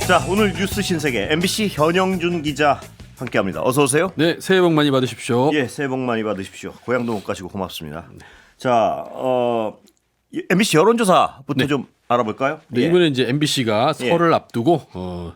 자, 오늘 뉴스 신세계 MBC 현영준 기자 함께합니다. 어서 오세요. 네, 새해 복 많이 받으십시오. 예, 새해 복 많이 받으십시오. 고향도 못 가시고 고맙습니다. 자, MBC 여론조사부터 좀 알아볼까요? 네, 예. 이번에 이제 MBC가 설을 앞두고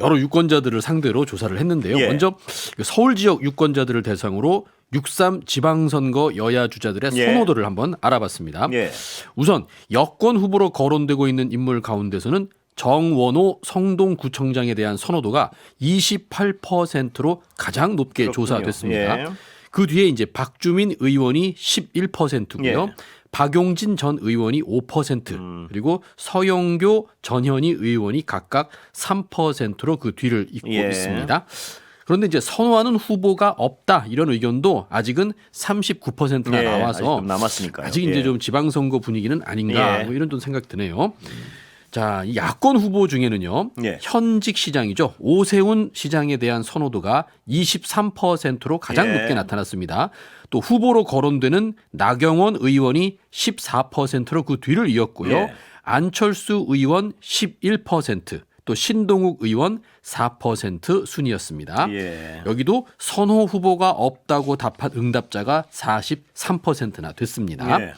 여러 유권자들을 상대로 조사를 했는데요. 예. 먼저 서울 지역 유권자들을 대상으로 6.3 지방선거 여야 주자들의 예. 선호도를 한번 알아봤습니다. 예. 우선 여권 후보로 거론되고 있는 인물 가운데서는 정원호 성동구청장에 대한 선호도가 28%로 가장 높게 그렇군요. 조사됐습니다. 예. 그 뒤에 이제 박주민 의원이 11%고요. 예. 박용진 전 의원이 5% 그리고 서영교 전현희 의원이 각각 3%로 그 뒤를 잇고 예. 있습니다. 그런데 이제 선호하는 후보가 없다 이런 의견도 아직은 39%가 예, 나와서 아직 좀 남았으니까요. 아직 이제 예. 좀 지방선거 분위기는 아닌가 예. 뭐 이런 좀 생각 드네요. 자, 이 야권 후보 중에는요. 예. 현직 시장이죠. 오세훈 시장에 대한 선호도가 23%로 가장 예. 높게 나타났습니다. 또 후보로 거론되는 나경원 의원이 14%로 그 뒤를 이었고요. 예. 안철수 의원 11%, 또 신동욱 의원 4% 순이었습니다. 예. 여기도 선호 후보가 없다고 답한 응답자가 43%나 됐습니다. 예.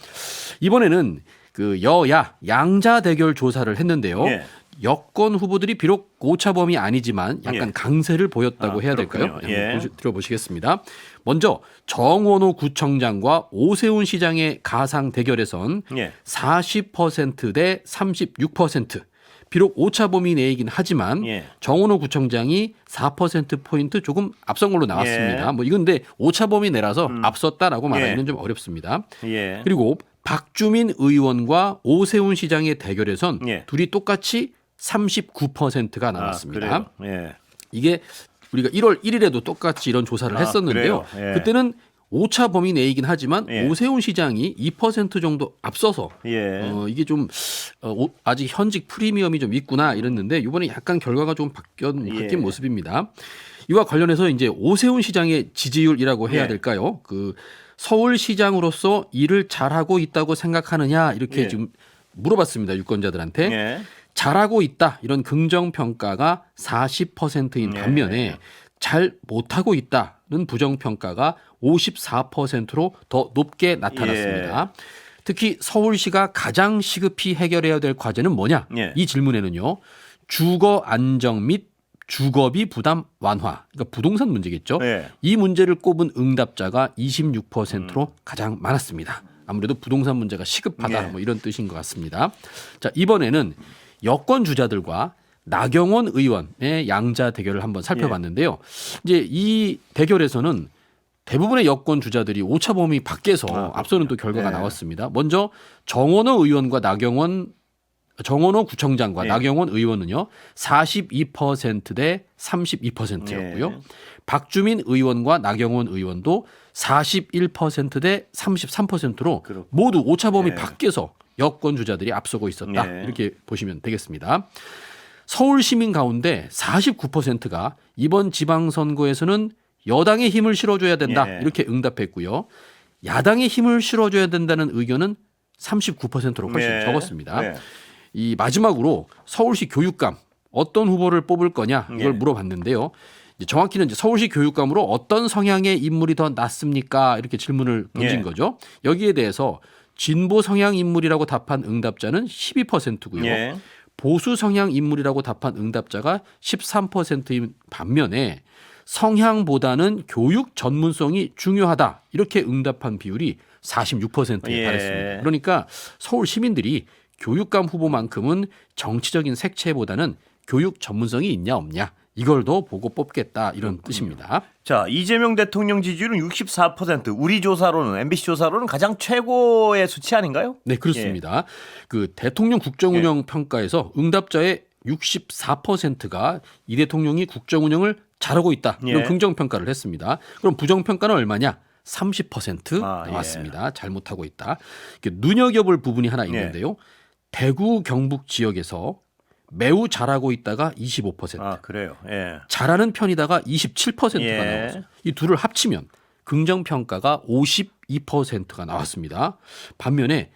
이번에는 그 여야 양자 대결 조사를 했는데요. 예. 여권 후보들이 비록 오차범위 아니지만 약간 예. 강세를 보였다고 해야 될까요? 그렇군요. 예. 한번 들어보시겠습니다. 먼저 정원호 구청장과 오세훈 시장의 가상 대결에선 예. 40%대 36%. 비록 오차범위 내이긴 하지만 예. 정원호 구청장이 4%포인트 조금 앞선 걸로 나왔습니다. 예. 뭐 이건 근데 오차범위 내라서 앞섰다라고 말하기는 예. 좀 어렵습니다. 예. 그리고 박주민 의원과 오세훈 시장의 대결에선 예. 둘이 똑같이 39%가 나왔습니다. 아, 그래요? 예. 이게 우리가 1월 1일에도 똑같이 이런 조사를 했었는데요. 그래요? 예. 그때는 오차 범위 내이긴 하지만 예. 오세훈 시장이 2% 정도 앞서서 예. 이게 좀 아직 현직 프리미엄이 좀 있구나 이랬는데 이번에 약간 결과가 좀 바뀐 예. 모습입니다. 이와 관련해서 이제 오세훈 시장의 지지율이라고 해야 예. 될까요? 그 서울시장으로서 일을 잘하고 있다고 생각하느냐 이렇게 예. 지금 물어봤습니다. 유권자들한테. 예. 잘하고 있다 이런 긍정평가가 40%인 예. 반면에 잘 못하고 있다는 부정평가가 54%로 더 높게 나타났습니다. 예. 특히 서울시가 가장 시급히 해결해야 될 과제는 뭐냐? 예. 이 질문에는요. 주거 안정 및 주거비 부담 완화, 그러니까 부동산 문제겠죠. 예. 이 문제를 꼽은 응답자가 26%로 가장 많았습니다. 아무래도 부동산 문제가 시급하다 예. 뭐 이런 뜻인 것 같습니다. 자, 이번에는 여권 주자들과 나경원 의원의 양자 대결을 한번 살펴봤는데요. 이제 이 대결에서는 대부분의 여권 주자들이 오차 범위 밖에서 앞서는 또 결과가 네. 나왔습니다. 먼저 정원호 의원과 정원호 구청장과 예. 나경원 의원은요 42%대 32%였고요. 예. 박주민 의원과 나경원 의원도 41%대 33%로 그렇군요. 모두 오차범위 예. 밖에서 여권 주자들이 앞서고 있었다. 예. 이렇게 보시면 되겠습니다. 서울 시민 가운데 49%가 이번 지방선거에서는 여당의 힘을 실어줘야 된다. 예. 이렇게 응답했고요. 야당의 힘을 실어줘야 된다는 의견은 39%로 훨씬 예. 적었습니다. 예. 이 마지막으로 서울시 교육감 어떤 후보를 뽑을 거냐 이걸 예. 물어봤는데요. 이제 정확히는 이제 서울시 교육감으로 어떤 성향의 인물이 더 낫습니까? 이렇게 질문을 던진 예. 거죠. 여기에 대해서 진보 성향 인물이라고 답한 응답자는 12%고요. 예. 보수 성향 인물이라고 답한 응답자가 13%인 반면에 성향보다는 교육 전문성이 중요하다. 이렇게 응답한 비율이 46%에 예. 달했습니다. 그러니까 서울 시민들이 교육감 후보만큼은 정치적인 색채보다는 교육 전문성이 있냐 없냐 이걸 더 보고 뽑겠다 이런 뜻입니다. 자, 이재명 대통령 지지율은 64%. 우리 조사로는 MBC 조사로는 가장 최고의 수치 아닌가요? 네, 그렇습니다. 그 대통령 국정운영 예. 평가에서 응답자의 64%가 이 대통령이 국정운영을 잘하고 있다 이런 예. 긍정평가를 했습니다. 그럼 부정평가는 얼마냐? 30% 아, 나왔습니다. 잘못하고 있다. 이렇게 눈여겨볼 부분이 하나 있는데요. 대구 경북 지역에서 매우 잘하고 있다가 25%, 아, 그래요. 예. 잘하는 편이다가 27%가 예. 나왔어요. 이 둘을 합치면 긍정평가가 52%가 나왔습니다. 반면에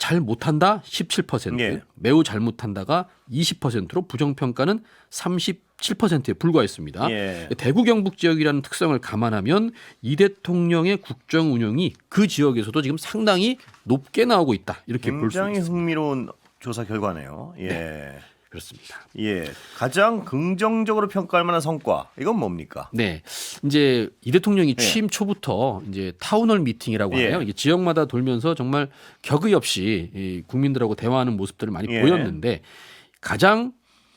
잘 못한다 17%, 예. 매우 잘 못한다가 20%로 부정평가는 37%에 불과했습니다. 예. 대구 경북 지역이라는 특성을 감안하면 이 대통령의 국정 운영이 그 지역에서도 지금 상당히 높게 나오고 있다. 이렇게 볼 수 굉장히 있습니다. 흥미로운 조사 결과네요. 예. 그렇습니다. 예. 가장 긍정적으로 평가할 만한 성과 이건 뭡니까? 네, 이제 이 대통령이 취임 초부터 이제 타운홀 미팅이라고 예. 하나요? 이게 지역마다 돌면서 정말 격의 없이 이 국민들하고 대화하는 모습들을 많이 예. 보였는데 가장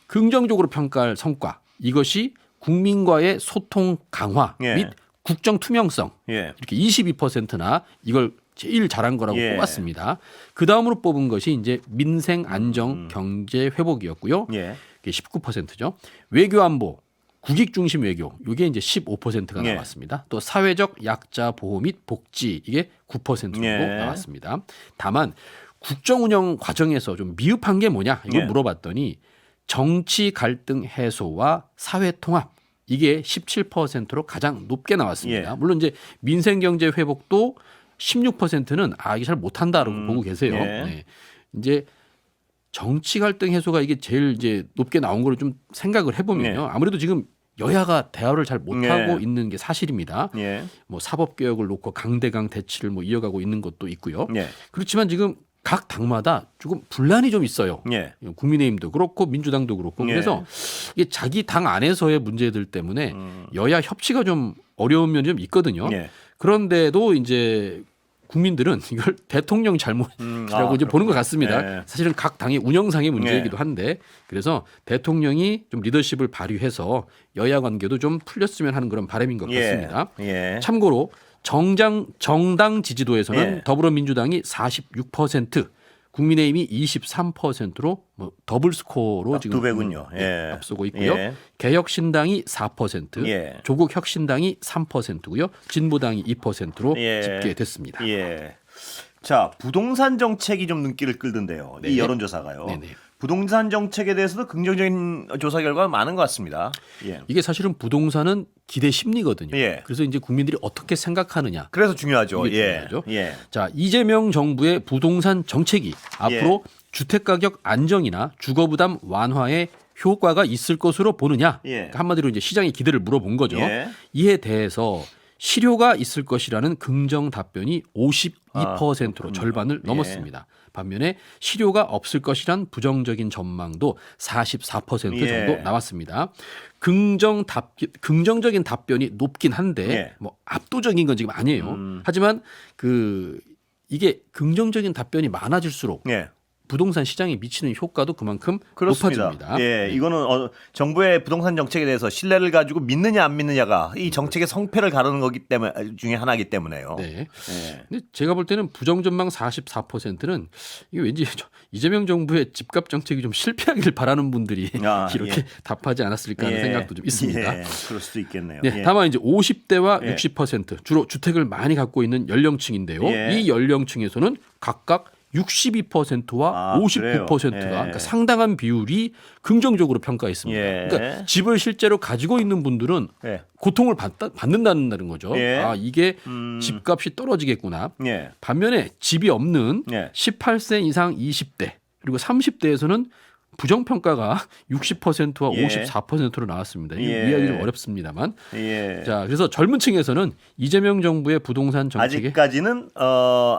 긍정적으로 평가할 성과 이것이 국민과의 소통 강화 예. 및 국정 투명성 예. 이렇게 22%나 이걸 제일 잘한 거라고 예. 뽑았습니다. 그 다음으로 뽑은 것이 이제 민생 안정 경제 회복이었고요. 예. 이게 19%죠. 외교 안보, 국익 중심 외교, 이게 이제 15%가 예. 나왔습니다. 또 사회적 약자 보호 및 복지 이게 9% 정도 예. 나왔습니다. 다만 국정 운영 과정에서 좀 미흡한 게 뭐냐 이걸 예. 물어봤더니 정치 갈등 해소와 사회 통합 이게 17%로 가장 높게 나왔습니다. 예. 물론 이제 민생 경제 회복도 16%는 이게 잘 못한다라고 보고 계세요. 예. 네. 이제 정치 갈등 해소가 이게 제일 이제 높게 나온 거를 좀 생각을 해보면요. 네. 아무래도 지금 여야가 대화를 잘 못하고 네. 있는 게 사실입니다. 예. 뭐 사법 개혁을 놓고 강대강 대치를 뭐 이어가고 있는 것도 있고요. 예. 그렇지만 지금 각 당마다 조금 분란이 좀 있어요. 예. 국민의힘도 그렇고 민주당도 그렇고 예. 그래서 이게 자기 당 안에서의 문제들 때문에 여야 협치가 좀 어려운 면이 좀 있거든요. 예. 그런데도 이제 국민들은 이걸 대통령 잘못이라고 이제 보는 것 같습니다. 예. 사실은 각 당의 운영상의 문제이기도 한데 그래서 대통령이 좀 리더십을 발휘해서 여야 관계도 좀 풀렸으면 하는 그런 바람인 것 같습니다. 예. 참고로 정당 지지도에서는 예. 더불어민주당이 46%, 국민의힘이 23%로 뭐 더블 스코어로 지금 두 배군요. 예. 앞서고 있고요. 예. 개혁신당이 4%, 예. 조국혁신당이 3%고요. 진보당이 2%로 예. 집계됐습니다. 예. 자, 부동산 정책이 좀 눈길을 끌던데요. 네. 이 여론조사가요. 네네. 부동산 정책에 대해서도 긍정적인 조사 결과가 많은 것 같습니다. 예. 이게 사실은 부동산은 기대 심리거든요. 예. 그래서 이제 국민들이 어떻게 생각하느냐. 그래서 중요하죠. 이게 예. 중요하죠. 예. 자, 이재명 정부의 부동산 정책이 앞으로 주택 가격 안정이나 주거 부담 완화에 효과가 있을 것으로 보느냐. 예. 그러니까 한마디로 이제 시장의 기대를 물어본 거죠. 예. 이에 대해서 실효가 있을 것이라는 긍정 답변이 52%로 절반을 예. 넘었습니다. 반면에 실효가 없을 것이란 부정적인 전망도 44% 정도 예. 나왔습니다. 긍정적인 답변이 높긴 한데 예. 뭐 압도적인 건 지금 아니에요. 하지만 이게 긍정적인 답변이 많아질수록 예. 부동산 시장에 미치는 효과도 그만큼 그렇습니다. 높아집니다. 예, 네. 이거는 정부의 부동산 정책에 대해서 신뢰를 가지고 믿느냐 안 믿느냐가 이 정책의 성패를 가르는 거기 때문에 중에 하나이기 때문에요. 네. 예. 근데 제가 볼 때는 부정전망 44%는 이게 왠지 이재명 정부의 집값 정책이 좀 실패하기를 바라는 분들이 이렇게 예. 답하지 않았을까 하는 예. 생각도 좀 있습니다. 예, 그럴 수도 있겠네요. 네, 예. 다만 이제 50대와 예. 60% 주로 주택을 많이 갖고 있는 연령층인데요. 예. 이 연령층에서는 각각 62%와 59%가 그래요? 예. 그러니까 상당한 비율이 긍정적으로 평가했습니다. 예. 그러니까 집을 실제로 가지고 있는 분들은 예. 고통을 받는다는 거죠. 예. 이게 집값이 떨어지겠구나. 예. 반면에 집이 없는 예. 18세 이상 20대 그리고 30대에서는 부정평가가 60%와 예. 54%로 나왔습니다. 이게 예. 이해하기 좀 어렵습니다만. 예. 자, 그래서 젊은 층에서는 이재명 정부의 부동산 정책에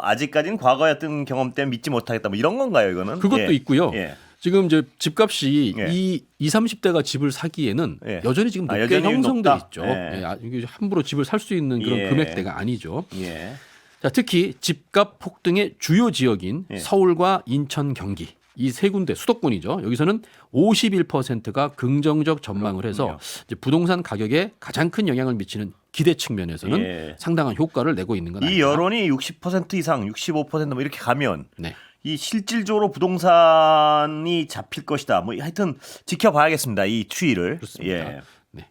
아직까지는 과거였던 경험 때문에 믿지 못하겠다. 뭐 이런 건가요, 이거는? 그것도 예. 있고요. 예. 지금 이제 집값이 예. 이 20, 30대가 집을 사기에는 예. 여전히 지금 높게 여전히 형성돼 높다? 있죠. 예. 이게 함부로 집을 살 수 있는 그런 예. 금액대가 아니죠. 예. 자, 특히 집값 폭등의 주요 지역인 예. 서울과 인천, 경기 이 세 군데 수도권이죠. 여기서는 51%가 긍정적 전망을 해서 이제 부동산 가격에 가장 큰 영향을 미치는 기대 측면에서는 예. 상당한 효과를 내고 있는 건 이 아닙니다. 여론이 60% 이상, 65%뭐 이렇게 가면 네. 이 실질적으로 부동산이 잡힐 것이다. 뭐 하여튼 지켜봐야겠습니다. 이 추이를. 그렇습니다. 예. 네.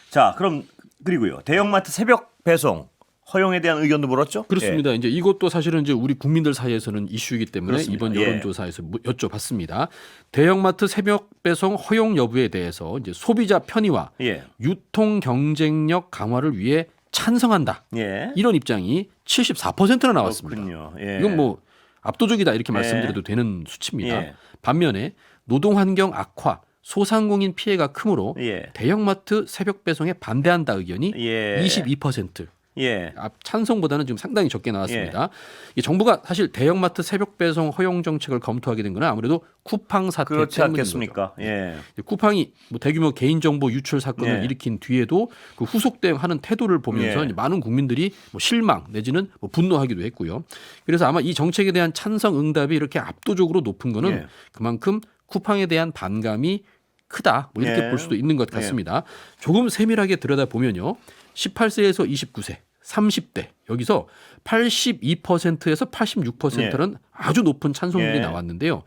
자, 그럼 그리고요. 대형마트 새벽 배송 허용에 대한 의견도 물었죠? 그렇습니다. 이제 이것도 사실은 이제 우리 국민들 사이에서는 이슈이기 때문에 그렇습니다. 이번 예. 여론조사에서 여쭤봤습니다. 대형마트 새벽 배송 허용 여부에 대해서 이제 소비자 편의와 예. 유통 경쟁력 강화를 위해 찬성한다. 예. 이런 입장이 74%나 나왔습니다. 그렇군요. 예. 이건 뭐 압도적이다 이렇게 예. 말씀드려도 되는 수치입니다. 예. 반면에 노동환경 악화, 소상공인 피해가 크므로 예. 대형마트 새벽 배송에 반대한다 의견이 예. 22%. 예. 찬성보다는 지금 상당히 적게 나왔습니다. 이 정부가 사실 대형마트 새벽 배송 허용 정책을 검토하게 된 건 아무래도 쿠팡 사태 그렇지 때문인 않겠습니까? 거죠. 예. 쿠팡이 뭐 대규모 개인정보 유출 사건을 예. 일으킨 뒤에도 그 후속 대응하는 태도를 보면서 예. 이제 많은 국민들이 뭐 실망 내지는 뭐 분노하기도 했고요. 그래서 아마 이 정책에 대한 찬성 응답이 이렇게 압도적으로 높은 거는 예. 그만큼 쿠팡에 대한 반감이 크다 뭐 이렇게 예. 볼 수도 있는 것 같습니다. 조금 세밀하게 들여다보면요. 18세에서 29세 30대 여기서 82%에서 86%는 아주 높은 찬성률이 예. 나왔는데요.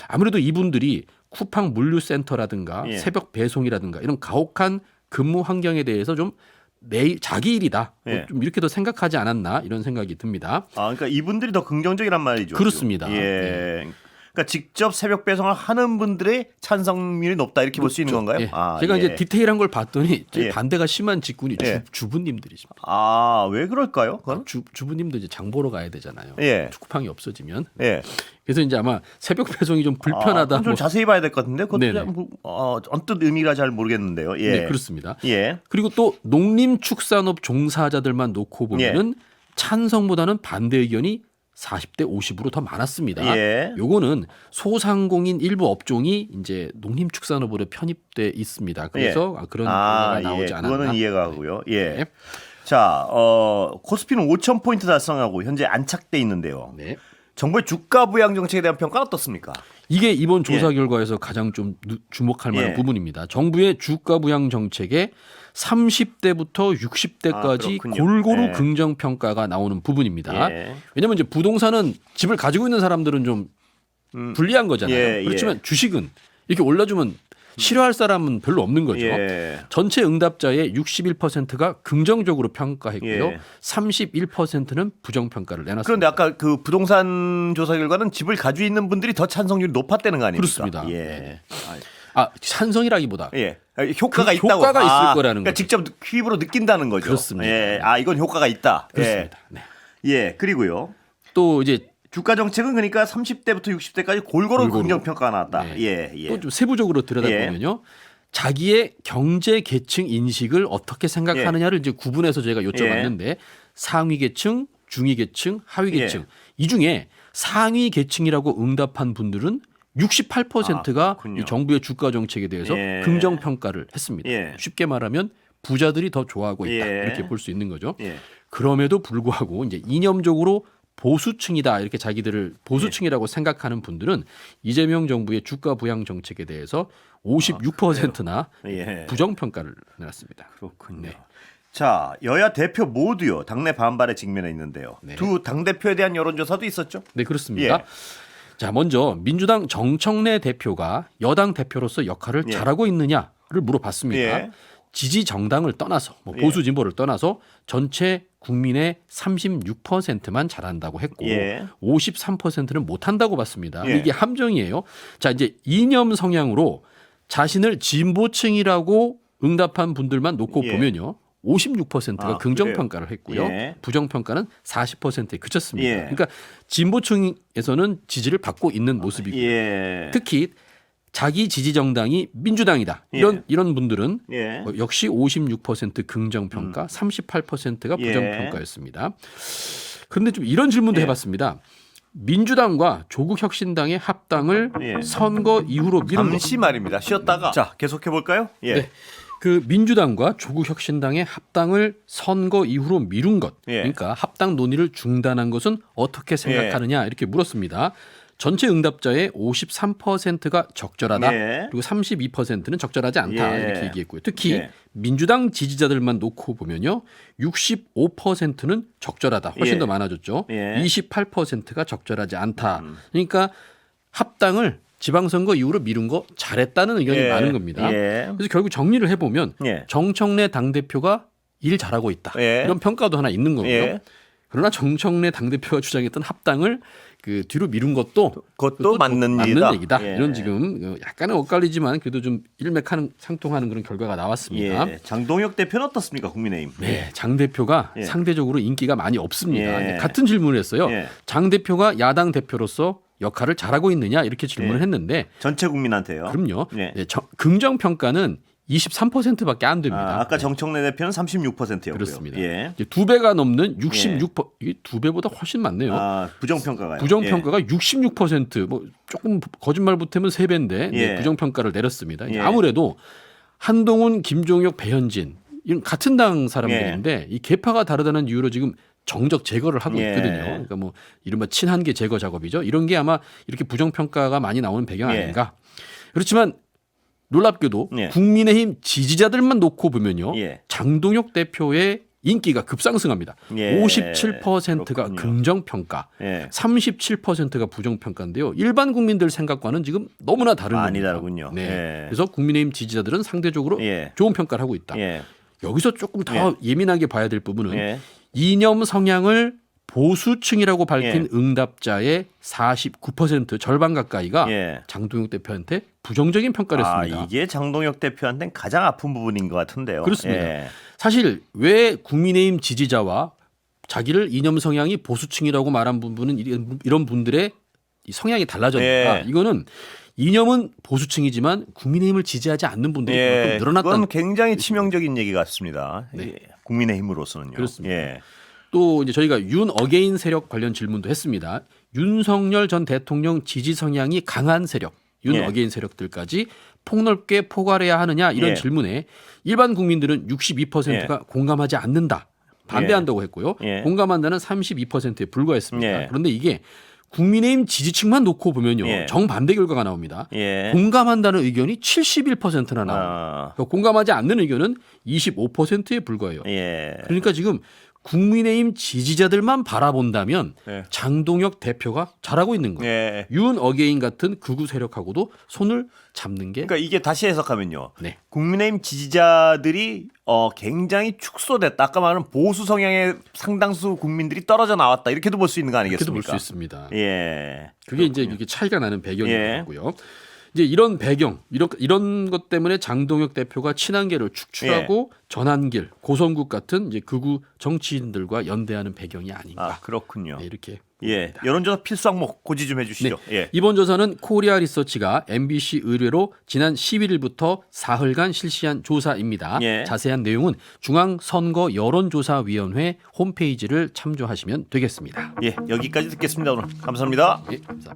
아무래도 이분들이 쿠팡 물류센터라든가 예. 새벽 배송이라든가 이런 가혹한 근무 환경에 대해서 좀 내일 자기 일이다. 뭐 예. 좀 이렇게 더 생각하지 않았나 이런 생각이 듭니다. 아, 그러니까 이분들이 더 긍정적이란 말이죠. 그렇습니다. 예. 그러니까 직접 새벽 배송을 하는 분들의 찬성률이 높다 이렇게 볼 수 있는 건가요? 예. 아, 제가 예. 이제 디테일한 걸 봤더니 예. 반대가 심한 직군이 예. 주부님들이십니다. 아, 왜 그럴까요? 그건? 주부님도 이제 장 보러 가야 되잖아요. 예. 쿠팡이 없어지면. 예. 그래서 이제 아마 새벽 배송이 좀 불편하다. 좀 뭐. 자세히 봐야 될 것 같은데 그것도 네네. 좀, 언뜻 의미가 잘 모르겠는데요. 예. 네, 그렇습니다. 예. 그리고 또 농림축산업 종사자들만 놓고 보면은 예. 찬성보다는 반대 의견이 40대 50으로 더 많았습니다. 예. 요거는 소상공인 일부 업종이 이제 농림축산업으로 편입돼 있습니다. 그래서 그런 결과가 나오지 예. 않았나. 그거는 이해가 하고요. 예. 네. 자, 코스피는 5,000포인트 달성하고 현재 안착돼 있는데요. 네. 정부의 주가 부양 정책에 대한 평가는 어떻습니까? 이게 이번 조사 결과에서 가장 좀 주목할 만한 예. 부분입니다. 정부의 주가 부양 정책에 30대부터 60대까지 그렇군요. 골고루 예. 긍정 평가가 나오는 부분입니다. 예. 왜냐하면 이제 부동산은 집을 가지고 있는 사람들은 좀 불리한 거잖아요. 예, 예. 그렇지만 주식은 이렇게 올라주면 싫어할 사람은 별로 없는 거죠. 예. 전체 응답자의 61%가 긍정적으로 평가했고요. 예. 31%는 부정 평가를 내놨습니다. 그런데 아까 그 부동산 조사 결과는 집을 가지고 있는 분들이 더 찬성률이 높았다는 거 아닙니까? 그렇습니다. 예. 찬성이라기보다 예. 효과가 그 있다고. 효과가 있을 거라는 그러니까 거죠. 직접 피부로 느낀다는 거죠. 그렇습니다. 예. 이건 효과가 있다. 그렇습니다. 네. 예. 예. 그리고요. 또 이제 주가 정책은 그러니까 30대부터 60대까지 골고루 긍정 평가가 나왔다. 네. 예. 예. 또 좀 세부적으로 들여다보면요. 자기의 경제 계층 인식을 어떻게 생각하느냐를 이제 구분해서 저희가 여쭤봤는데 상위 계층, 중위 계층, 하위 계층 예. 이 중에 상위 계층이라고 응답한 분들은 68%가 그렇군요. 이 정부의 주가 정책에 대해서 예. 긍정 평가를 했습니다. 예. 쉽게 말하면 부자들이 더 좋아하고 있다 예. 이렇게 볼 수 있는 거죠. 예. 그럼에도 불구하고 이제 이념적으로 보수층이다 이렇게 자기들을 보수층이라고 생각하는 분들은 이재명 정부의 주가 부양 정책에 대해서 56%나 예. 부정 평가를 내놨습니다. 그렇군요. 네. 자, 여야 대표 모두요. 당내 반발에 직면해 있는데요. 네. 두 당 대표에 대한 여론조사도 있었죠? 네, 그렇습니다. 예. 자, 먼저 민주당 정청래 대표가 여당 대표로서 역할을 예. 잘하고 있느냐를 물어봤습니다. 예. 지지 정당을 떠나서 뭐 보수 진보를 떠나서 전체 국민의 36%만 잘한다고 했고 예. 53%는 못한다고 봤습니다. 예. 이게 함정이에요. 자, 이제 이념 성향으로 자신을 진보층이라고 응답한 분들만 놓고 예. 보면요. 56%가 긍정 그래요? 평가를 했고요. 예. 부정 평가는 40%에 그쳤습니다. 예. 그러니까 진보층에서는 지지를 받고 있는 모습이고 예. 특히 자기 지지 정당이 민주당이다. 이런 분들은 예. 역시 56% 긍정 평가, 38%가 부정 예. 평가였습니다. 그런데 좀 이런 질문도 해봤습니다. 민주당과 조국혁신당의 합당을 예. 선거 이후로 미룬 것. 잠시 말입니다. 쉬었다가 자, 계속해 볼까요? 예. 네. 그 민주당과 조국혁신당의 합당을 선거 이후로 미룬 것, 예. 그러니까 합당 논의를 중단한 것은 어떻게 생각하느냐 이렇게 물었습니다. 전체 응답자의 53%가 적절하다. 예. 그리고 32%는 적절하지 않다. 예. 이렇게 얘기했고요. 특히 예. 민주당 지지자들만 놓고 보면요. 65%는 적절하다. 훨씬 예. 더 많아졌죠. 예. 28%가 적절하지 않다. 그러니까 합당을 지방선거 이후로 미룬 거 잘했다는 의견이 예. 많은 겁니다. 예. 그래서 결국 정리를 해보면 예. 정청래 당대표가 일 잘하고 있다. 예. 이런 평가도 하나 있는 거고요. 예. 그러나 정청래 당대표가 주장했던 합당을 그 뒤로 미룬 것도 그것도 맞는 일이다. 얘기다. 예. 이런 지금 약간은 엇갈리지만 그래도 좀 일맥하는 상통하는 그런 결과가 나왔습니다. 예. 장동혁 대표는 어떻습니까, 국민의힘? 네, 장 대표가 예. 상대적으로 인기가 많이 없습니다. 예. 같은 질문을 했어요. 예. 장 대표가 야당 대표로서 역할을 잘하고 있느냐 이렇게 질문을 예. 했는데 전체 국민한테요. 그럼요. 예. 네, 긍정 평가는 23%밖에 안 됩니다. 아까 정청래 대표는 36%였고요. 그렇습니다. 예. 이제 두 배가 넘는 66%, 이게 두 배보다 훨씬 많네요. 부정평가가요. 부정평가가 66%뭐 조금 거짓말 보태면 세 배인데 네, 예. 부정평가를 내렸습니다. 이제 예. 아무래도 한동훈, 김종혁, 배현진 이런 같은 당 사람들인데 이 계파가 다르다는 이유로 지금 정적 제거를 하고 예. 있거든요. 그러니까 뭐 이른바 친한계 제거 작업이죠. 이런 게 아마 이렇게 부정평가가 많이 나오는 배경 예. 아닌가. 그렇지만 놀랍게도 예. 국민의힘 지지자들만 놓고 보면요. 예. 장동혁 대표의 인기가 급상승합니다. 예. 57%가 그렇군요. 긍정평가, 예. 37%가 부정평가인데요. 일반 국민들 생각과는 지금 너무나 다른 많이 겁니다. 다르군요. 네. 예. 그래서 국민의힘 지지자들은 상대적으로 예. 좋은 평가를 하고 있다. 예. 여기서 조금 더 예민하게 봐야 될 부분은 예. 이념 성향을 보수층이라고 밝힌 예. 응답자의 49% 절반 가까이가 예. 장동혁 대표한테 부정적인 평가를 했습니다. 이게 장동혁 대표한테는 가장 아픈 부분인 것 같은데요. 그렇습니다. 예. 사실 왜 국민의힘 지지자와 자기를 이념 성향이 보수층이라고 말한 부분은 이런 분들의 이 성향이 달라졌는가? 예. 이거는 이념은 보수층이지만 국민의힘을 지지하지 않는 분들이 그만큼 늘어났다. 그건 굉장히 치명적인 얘기 같습니다. 예. 국민의힘으로서는요. 그렇습니다. 예. 또 이제 저희가 윤 어게인 세력 관련 질문도 했습니다. 윤석열 전 대통령 지지 성향이 강한 세력, 윤 예. 어게인 세력들까지 폭넓게 포괄해야 하느냐 이런 예. 질문에 일반 국민들은 62%가 공감하지 않는다. 반대한다고 했고요. 예. 공감한다는 32%에 불과했습니다. 예. 그런데 이게 국민의힘 지지층만 놓고 보면요. 예. 정반대 결과가 나옵니다. 예. 공감한다는 의견이 71%나 나옵니다. 아, 공감하지 않는 의견은 25%에 불과해요. 예. 그러니까 지금 국민의힘 지지자들만 바라본다면 예. 장동혁 대표가 잘하고 있는 거예요. 예. 윤 어게인 같은 극우 세력하고도 손을 잡는 게 그러니까 이게 다시 해석하면요. 네. 국민의힘 지지자들이 굉장히 축소됐다. 아까 말한 보수 성향의 상당수 국민들이 떨어져 나왔다. 이렇게도 볼 수 있는 거 그렇게도 볼 아니겠습니까? 수 있습니다. 예. 그게 이제 이렇게 차이가 나는 배경인 예. 거고요. 이제 이런 배경, 이런 것 때문에 장동혁 대표가 친한계를 축출하고 예. 전한길, 고성국 같은 이제 극우 정치인들과 연대하는 배경이 아닌가. 그렇군요. 네, 이렇게. 예. 여론조사 필수 항목 고지 좀 해주시죠. 예. 이번 조사는 코리아 리서치가 MBC 의뢰로 지난 11일부터 사흘간 실시한 조사입니다. 예. 자세한 내용은 중앙선거 여론조사위원회 홈페이지를 참조하시면 되겠습니다. 예. 여기까지 듣겠습니다. 오늘 감사합니다. 예, 감사합니다.